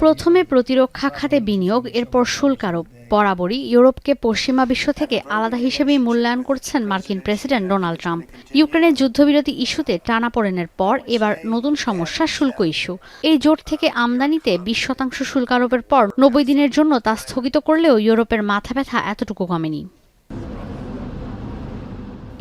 প্রথমে প্রতিরক্ষা খাতে বিনিয়োগ, এরপর শুল্ক আরোপ। বরাবরই ইউরোপকে পশ্চিমা বিশ্ব থেকে আলাদা হিসেবেই মূল্যায়ন করছেন মার্কিন প্রেসিডেন্ট ডোনাল্ড ট্রাম্প। ইউক্রেনের যুদ্ধবিরতি ইস্যুতে টানাপোড়েনের পর এবার নতুন সমস্যা শুল্ক ইস্যু। এই জোট থেকে আমদানিতে 20% শুল্ক আরোপের পর 90 দিনের জন্য তা স্থগিত করলেও ইউরোপের মাথা ব্যথা এতটুকু কমেনি।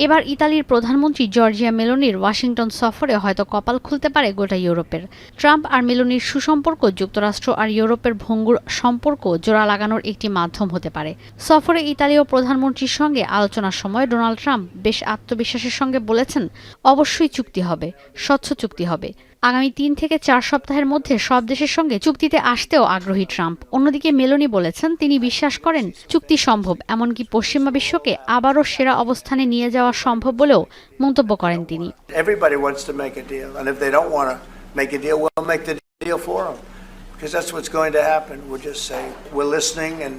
এবার ইতালির প্রধানমন্ত্রী জর্জিয়া মেলোনির ওয়াশিংটন সফরে হয়তো কপাল খুলতে পারে গোটা ইউরোপের। ট্রাম্প আর মেলোনির সুসম্পর্ক যুক্তরাষ্ট্র আর ইউরোপের ভঙ্গুর সম্পর্ক জোড়া লাগানোর একটি মাধ্যম হতে পারে। সফরে ইতালীয় প্রধানমন্ত্রীর সঙ্গে আলোচনার সময় ডোনাল্ড ট্রাম্প বেশ আত্মবিশ্বাসের সঙ্গে বলেছেন, অবশ্যই চুক্তি হবে, স্বচ্ছ চুক্তি হবে। আগামী 3 থেকে 4 সপ্তাহের মধ্যে সব দেশের সঙ্গে চুক্তিতে আসতেও আগ্রহী ট্রাম্প। অন্যদিকে মেলোনি বলেছেন তিনি বিশ্বাস করেন চুক্তি সম্ভব, এমনকি পশ্চিমা বিশ্বকে আবারও সেরা অবস্থানে নিয়ে যাওয়া সম্ভব বলেও মন্তব্য করেন তিনি। Everybody wants to make a deal, and if they don't want to make a deal, we'll make the deal for them, because that's what's going to happen. We'll just say we're listening and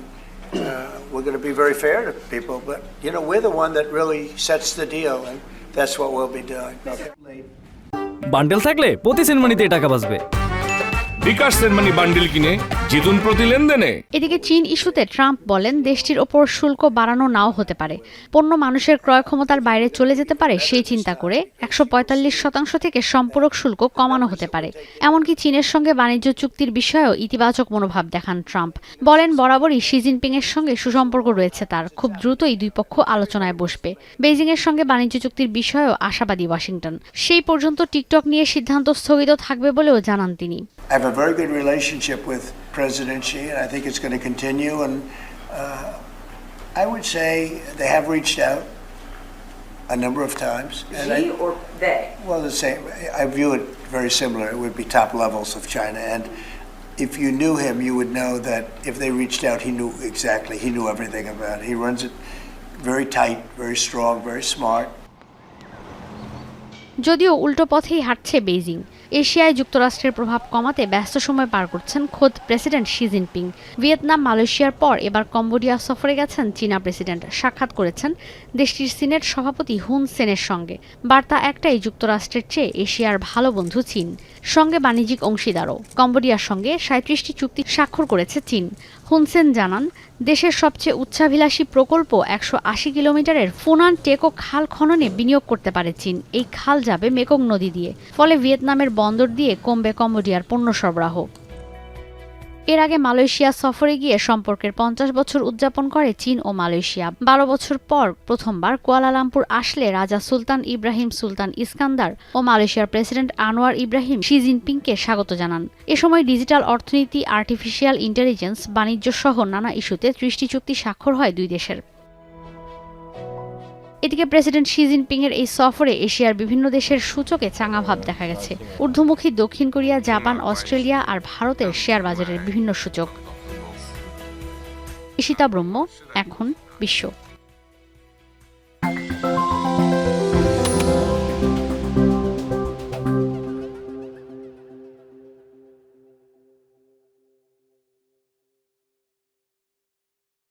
we're going to be very fair to people, but you know, we're the one that really sets the deal, and that's what we'll be doing. Okay. Bundle থাকলে প্রতি সেনমানিতে টাকা বাঁচবে। বিকাশ send money bundle কিনে জিতুন প্রতি লেনদেনে। এদিকে চীন ইস্যুতে ট্রাম্প বলেন দেশটির ওপর শুল্ক বাড়ানো নাও হতে পারে। পণ্য মানুষের ক্রয় ক্ষমতার বাইরে চলে যেতে পারে সেই চিন্তা করে 145% থেকে সম্পূরক শুল্ক কমানো হতে পারে। এমনকি চীনের সঙ্গে বাণিজ্য চুক্তির বিষয়েও ইতিবাচক মনোভাব দেখান ট্রাম্প। বলেন বরাবরই শি জিনপিং এর সঙ্গে সুসম্পর্ক রয়েছে তার, খুব দ্রুতই দুই পক্ষ আলোচনায় বসবে। বেইজিং এর সঙ্গে বাণিজ্য চুক্তির বিষয়েও আশাবাদী ওয়াশিংটন। সেই পর্যন্ত টিকটক নিয়ে সিদ্ধান্ত স্থগিত থাকবে বলেও জানান তিনি। I have a very good relationship with President Xi, and I think it's going to continue. And I would say they have reached out a number of times. Xi or they? Well, the same. I view it very similar. It would be top levels of China. And if you knew him, you would know that if they reached out, he knew exactly. He knew everything about it. He runs it very tight, very strong, very smart. যদিও উল্টো পথেই হাঁটছে Beijing. এশিয়ায় যুক্তরাষ্ট্রের প্রভাব কমাতে ব্যস্ত সময় পার করছেন খোদ প্রেসিডেন্ট শি জিনপিং। ভিয়েতনাম, মালয়েশিয়ার পর এবার কম্বোডিয়া সফরে গেছেন চীনা প্রেসিডেন্ট। সাক্ষাৎ করেছেন দেশটির সিনেট সভাপতি হুন সেনের সঙ্গে। বার্তা একটাই, যুক্তরাষ্ট্রের চেয়ে এশিয়ার ভালো বন্ধু চীন, সঙ্গে বাণিজ্যিক অংশীদারও। কম্বোডিয়ার সঙ্গে 37টি চুক্তি স্বাক্ষর করেছে চীন। হুন সেন জানান দেশের সবচেয়ে উচ্চাভিলাষী প্রকল্প 180 কিলোমিটারের ফুনান টেকো খাল খননে বিনিয়োগ করতে পারে চীন। এই খাল যাবে মেকং নদী দিয়ে, ফলে ভিয়েতনামের বন্দর দিয়ে কমবে কম্বোডিয়ার পণ্য সরবরাহ। এর আগে মালয়েশিয়া সফরে গিয়ে সম্পর্কের 50 বছর উদযাপন করে চীন ও মালয়েশিয়া। 12 বছর পর প্রথমবার কুয়ালালামপুর আসলে রাজা সুলতান ইব্রাহিম সুলতান ইস্কান্দার ও মালয়েশিয়ার প্রেসিডেন্ট আনোয়ার ইব্রাহিম শি জিনপিংকে স্বাগত জানান। এ সময় ডিজিটাল অর্থনীতি, আর্টিফিশিয়াল ইন্টেলিজেন্স, বাণিজ্য সহ নানা ইস্যুতে 30টি চুক্তি স্বাক্ষর হয় দুই দেশের। এদিকে প্রেসিডেন্ট শি জিনপিং এর এই সফরে এশিয়ার বিভিন্ন দেশের সূচকে চাঙা ভাব দেখা গেছে। ঊর্ধ্বমুখী দক্ষিণ কোরিয়া, জাপান, অস্ট্রেলিয়া আর ভারতের শেয়ার বাজারের বিভিন্ন সূচক। ঈশিতা ব্রহ্ম, এখন বিশ্ব।